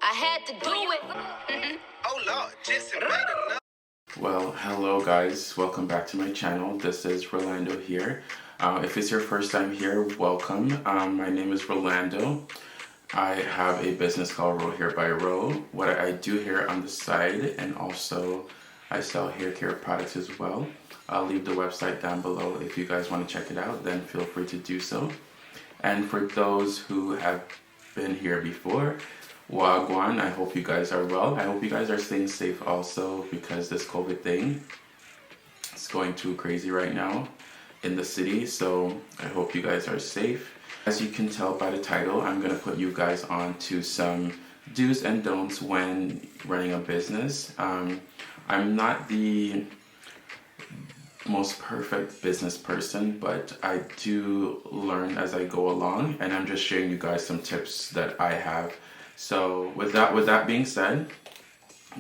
I had to do it. Oh Lord, just wait enough. Well, hello guys, welcome back to my channel. This is Rolando here. If it's your first time here, welcome. My name is Rolando. I have a business called RohairbyRoh. What I do here on the side, and also I sell hair care products as well. I'll leave the website down below. If you guys want to check it out, then feel free to do so. And for those who have been here before, Wagwan, I hope you guys are well. I hope you guys are staying safe also, because this COVID thing is going too crazy right now in the city. So I hope you guys are safe. As you can tell by the title, I'm going to put you guys on to some do's and don'ts when running a business. I'm not the most perfect business person, but I do learn as I go along, and I'm just sharing you guys some tips that I have. So with that being said,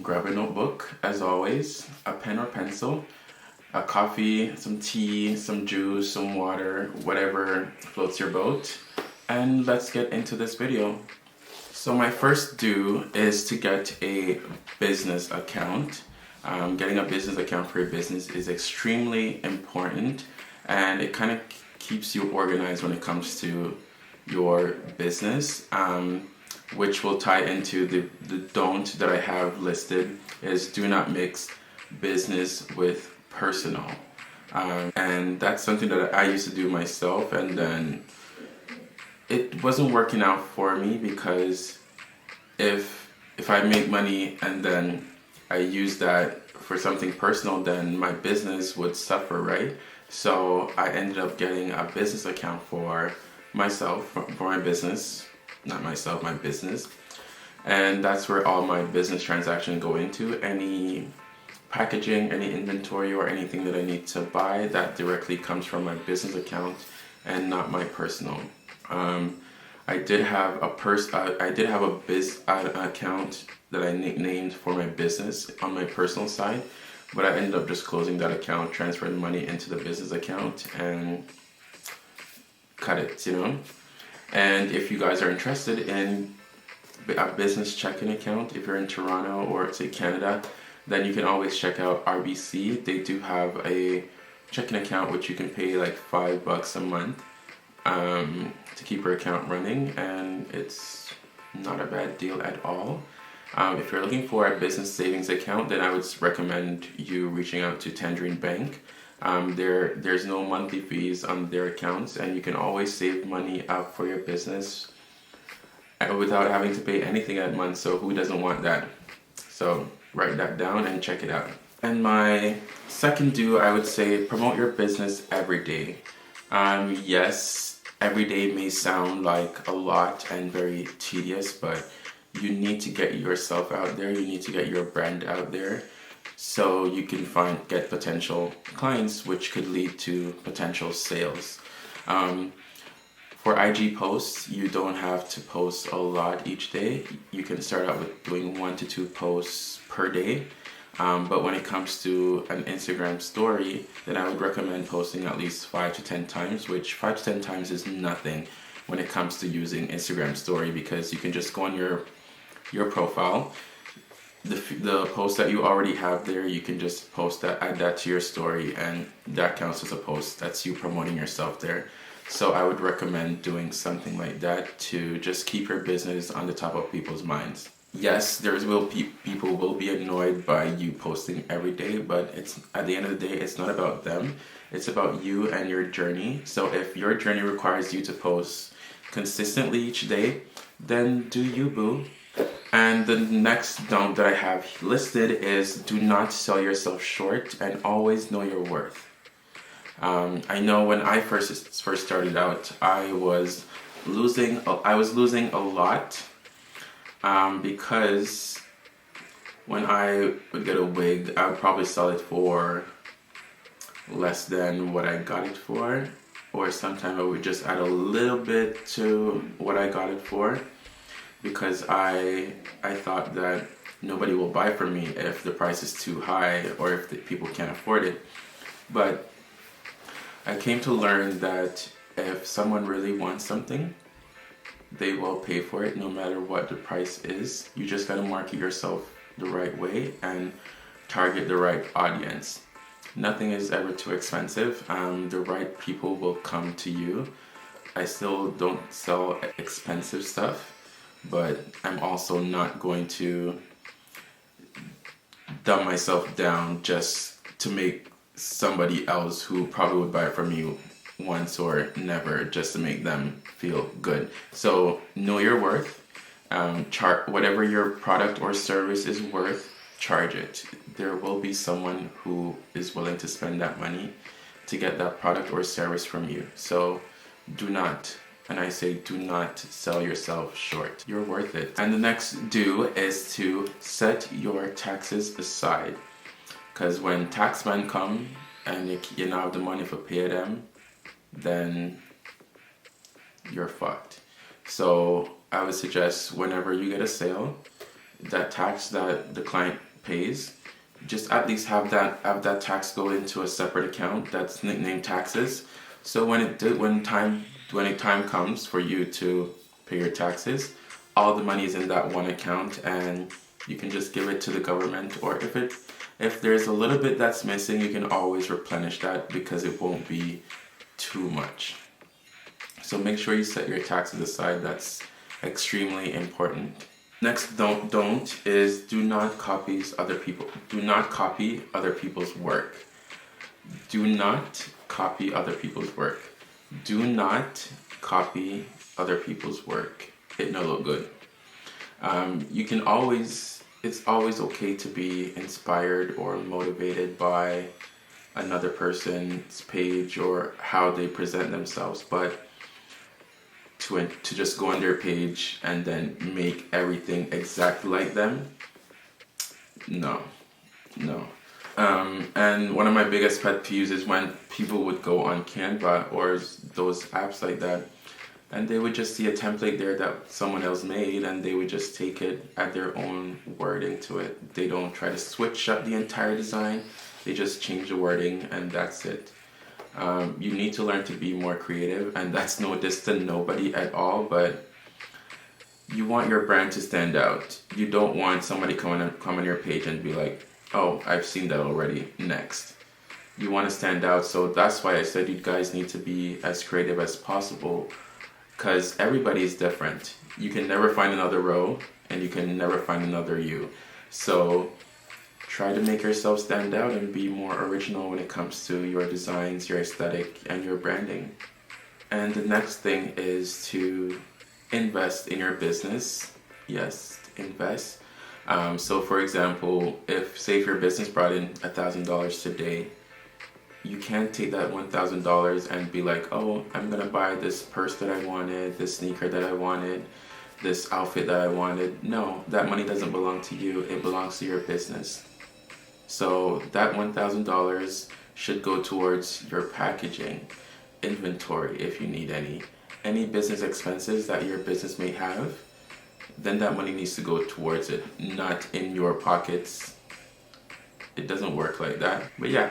grab a notebook as always, a pen or pencil, a coffee, some tea, some juice, some water, whatever floats your boat, and let's get into this video. So my first do is to get a business account. Getting a business account for your business is extremely important, and it kind of keeps you organized when it comes to your business. Which will tie into the don't that I have listed is do not mix business with personal. And that's something that I used to do myself, and then it wasn't working out for me, because if I make money and then I use that for something personal, then my business would suffer, right? So I ended up getting a business account for myself, for my business. Not myself, my business. And that's where all my business transactions go into. Any packaging, any inventory, or anything that I need to buy, that directly comes from my business account and not my personal. I did have a biz account that I nicknamed for my business on my personal side, but I ended up just closing that account, transferring money into the business account, and cut it, you know. And if you guys are interested in a business checking account, if you're in Toronto or say Canada, then you can always check out RBC. They do have a checking account which you can pay like $5 a month to keep your account running, and it's not a bad deal at all. If you're looking for a business savings account, then I would recommend you reaching out to Tangerine Bank. There's no monthly fees on their accounts, and you can always save money up for your business without having to pay anything that month. So who doesn't want that? So write that down and check it out. And my second do, I would say, promote your business every day. Yes, every day may sound like a lot and very tedious, but you need to get yourself out there. You need to get your brand out there, so you can get potential clients, which could lead to potential sales. For IG posts, you don't have to post a lot each day. You can start out with doing 1 to 2 posts per day. But when it comes to an Instagram story, then I would recommend posting at least 5 to 10 times, which 5 to 10 times is nothing when it comes to using Instagram story, because you can just go on your profile. The post that you already have there, you can just post that, add that to your story, and that counts as a post. That's you promoting yourself there. So I would recommend doing something like that to just keep your business on the top of people's minds. Yes, people will be annoyed by you posting every day, but it's at the end of the day, it's not about them. It's about you and your journey. So if your journey requires you to post consistently each day, then do you, boo. And the next don't that I have listed is do not sell yourself short, and always know your worth. I know when I first started out, I was losing a lot, because when I would get a wig, I would probably sell it for less than what I got it for, or sometimes I would just add a little bit to what I got it for, because I thought that nobody will buy from me if the price is too high or if the people can't afford it. But I came to learn that if someone really wants something, they will pay for it no matter what the price is. You just gotta market yourself the right way and target the right audience. Nothing is ever too expensive. The right people will come to you. I still don't sell expensive stuff, but I'm also not going to dumb myself down just to make somebody else who probably would buy it from you once or never, just to make them feel good. So know your worth. Whatever your product or service is worth, charge it. There will be someone who is willing to spend that money to get that product or service from you. So do not, and I say do not, sell yourself short. You're worth it. And the next do is to set your taxes aside. Because when taxmen come and you don't have the money for pay them, then you're fucked. So I would suggest whenever you get a sale, that tax that the client pays, just at least have that tax go into a separate account that's nicknamed taxes. So when time comes for you to pay your taxes, all the money is in that one account, and you can just give it to the government. Or if there's a little bit that's missing, you can always replenish that because it won't be too much. So make sure you set your taxes aside. That's extremely important. Next don't is do not copy other people's work. Do not copy other people's work. Do not copy other people's work. It no look good. It's always okay to be inspired or motivated by another person's page or how they present themselves, but to just go on their page and then make everything exactly like them, no. And one of my biggest pet peeves is when people would go on Canva or those apps like that, and they would just see a template there that someone else made, and they would just take it, add their own wording to it. They don't try to switch up the entire design. They just change the wording, and that's it. You need to learn to be more creative, and that's no diss to nobody at all, but you want your brand to stand out. You don't want somebody come on your page and be like, oh, I've seen that already, next. You want to stand out, so that's why I said you guys need to be as creative as possible, because everybody is different. You can never find another Roh, and you can never find another you. So try to make yourself stand out and be more original when it comes to your designs, your aesthetic, and your branding. And the next thing is to invest in your business. Yes, invest. So for example, if your business brought in $1,000 today, you can't take that $1,000 and be like, oh, I'm gonna buy this purse that I wanted, this sneaker that I wanted, this outfit that I wanted. No, that money doesn't belong to you. It belongs to your business. So that $1,000 should go towards your packaging, inventory if you need any business expenses that your business may have. Then that money needs to go towards it, not in your pockets. It doesn't work like that. But yeah,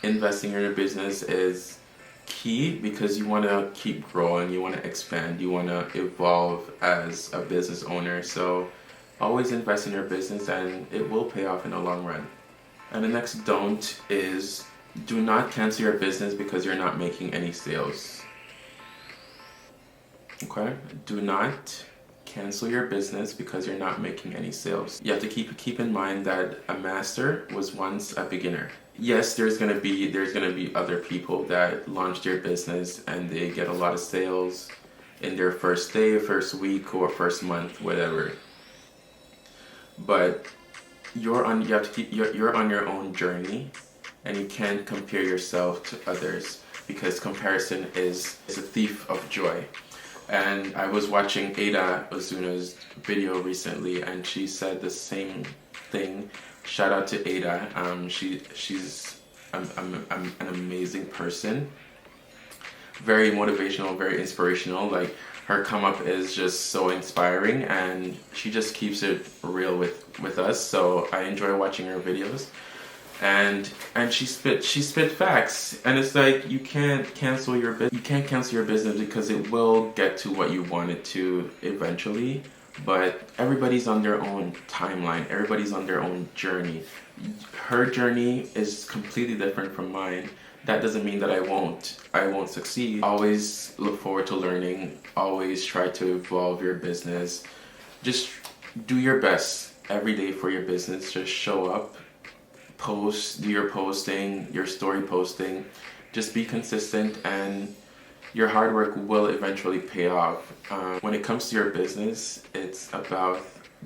investing in your business is key because you want to keep growing, you want to expand, you want to evolve as a business owner. So always invest in your business and it will pay off in the long run. And the next don't is do not cancel your business because you're not making any sales. Okay? Do not cancel your business because you're not making any sales. You have to keep in mind that a master was once a beginner. Yes, there's gonna be other people that launch their business and they get a lot of sales in their first day, first week, or first month, whatever. But you're on your own journey, and you can't compare yourself to others because comparison is a thief of joy. And I was watching Ada Ozuna's video recently, and she said the same thing. Shout out to Ada. She's an amazing person. Very motivational, very inspirational. Like, her come up is just so inspiring, and she just keeps it real with us. So I enjoy watching her videos. and she spit facts, and it's like you can't cancel your business because it will get to what you want it to eventually, but everybody's on their own timeline, everybody's on their own journey. Her journey is completely different from mine. That doesn't mean that I won't succeed. Always look forward to learning, always try to evolve your business. Just do your best every day for your business. Just show up, post, do your posting, your story posting. Just be consistent, and your hard work will eventually pay off. When it comes to your business, it's about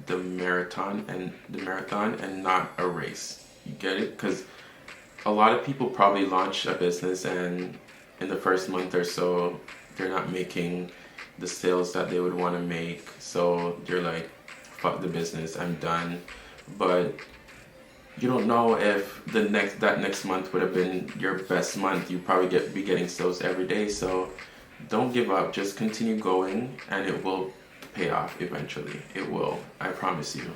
the marathon and not a race. You get it? Because a lot of people probably launch a business, and in the first month or so they're not making the sales that they would want to make, so they're like, fuck the business, I'm done. But you don't know if that next month would have been your best month. You probably be getting sales every day. So don't give up, just continue going, and it will pay off eventually. It will, I promise you.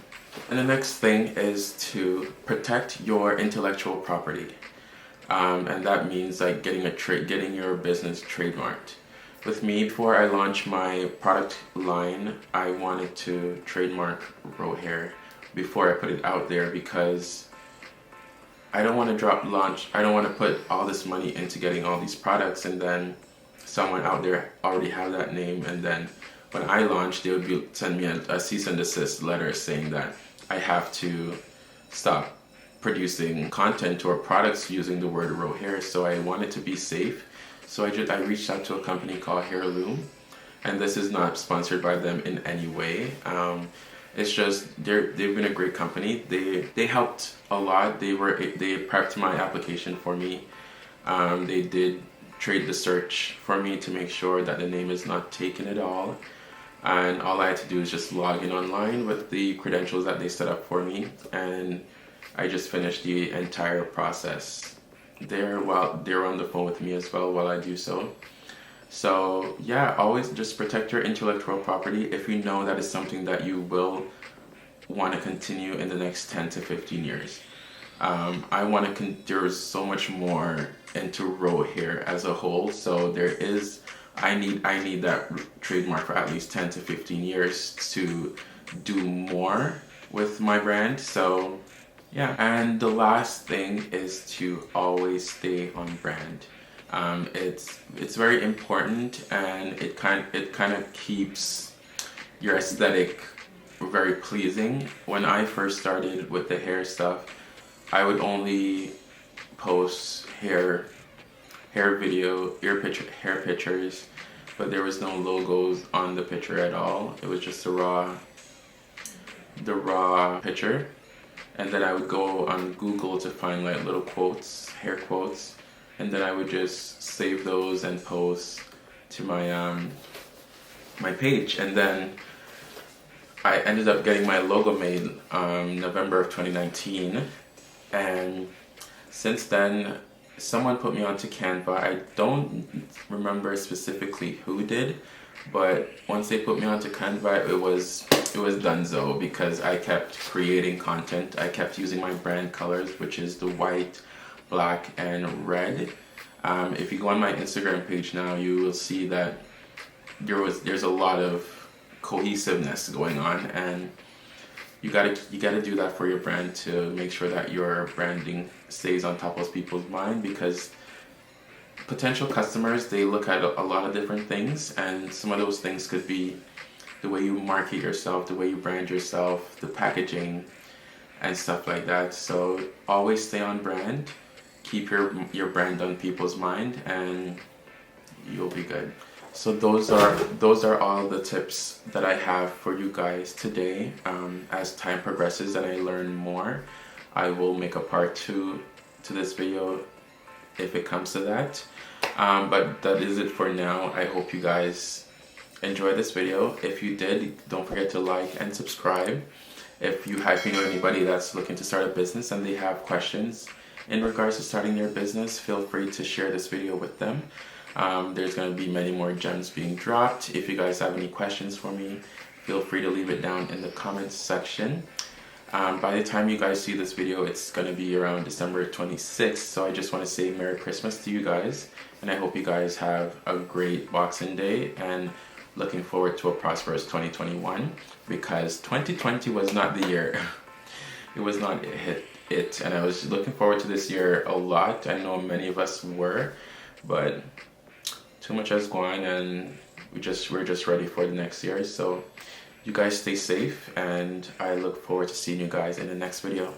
And the next thing is to protect your intellectual property, and that means like getting your business trademarked. With me, before I launched my product line, I wanted to trademark Rohair before I put it out there, because I don't want to put all this money into getting all these products and then someone out there already have that name, and then when I launch, they would send me a cease and desist letter saying that I have to stop producing content or products using the word Rohair. So I wanted to be safe. So I reached out to a company called Heirloom, and this is not sponsored by them in any way. It's just they've been a great company. They helped a lot. They prepped my application for me. They did trade the search for me to make sure that the name is not taken at all. And all I had to do is just log in online with the credentials that they set up for me, and I just finished the entire process there while they're on the phone with me as well while I do so. So yeah, always just protect your intellectual property if you know that is something that you will want to continue in the next 10 to 15 years. There's so much more into Rohair as a whole, so I need that trademark for at least 10 to 15 years to do more with my brand. So yeah, and the last thing is to always stay on brand. It's very important, and it kind of keeps your aesthetic very pleasing. When I first started with the hair stuff, I would only post hair video, hair pictures, but there was no logos on the picture at all. It was just the raw picture. And then I would go on Google to find like little quotes, hair quotes, and then I would just save those and post to my my page. And then I ended up getting my logo made November of 2019, and since then someone put me onto Canva. I don't remember specifically who did, but once they put me onto Canva, it was donezo, because I kept creating content. I kept using my brand colors, which is the white, black, and red. If you go on my Instagram page now, you will see that there's a lot of cohesiveness going on, and you gotta do that for your brand to make sure that your branding stays on top of people's mind, because potential customers, they look at a lot of different things, and some of those things could be the way you market yourself, the way you brand yourself, the packaging, and stuff like that. So always stay on brand, keep your brand on people's mind, and you'll be good. So those are all the tips that I have for you guys today. As time progresses and I learn more, I will make a part 2 to this video if it comes to that. But that is it for now. I hope you guys enjoyed this video. If you did, don't forget to like and subscribe. If you know anybody that's looking to start a business and they have questions in regards to starting their business, feel free to share this video with them. There's going to be many more gems being dropped. If you guys have any questions for me, feel free to leave it down in the comments section. By the time you guys see this video, it's going to be around December 26th. So I just want to say Merry Christmas to you guys. And I hope you guys have a great Boxing Day and looking forward to a prosperous 2021, because 2020 was not the year. It was not it. And I was looking forward to this year a lot. I know many of us were, but too much has gone and we're just ready for the next year. So you guys stay safe, and I look forward to seeing you guys in the next video.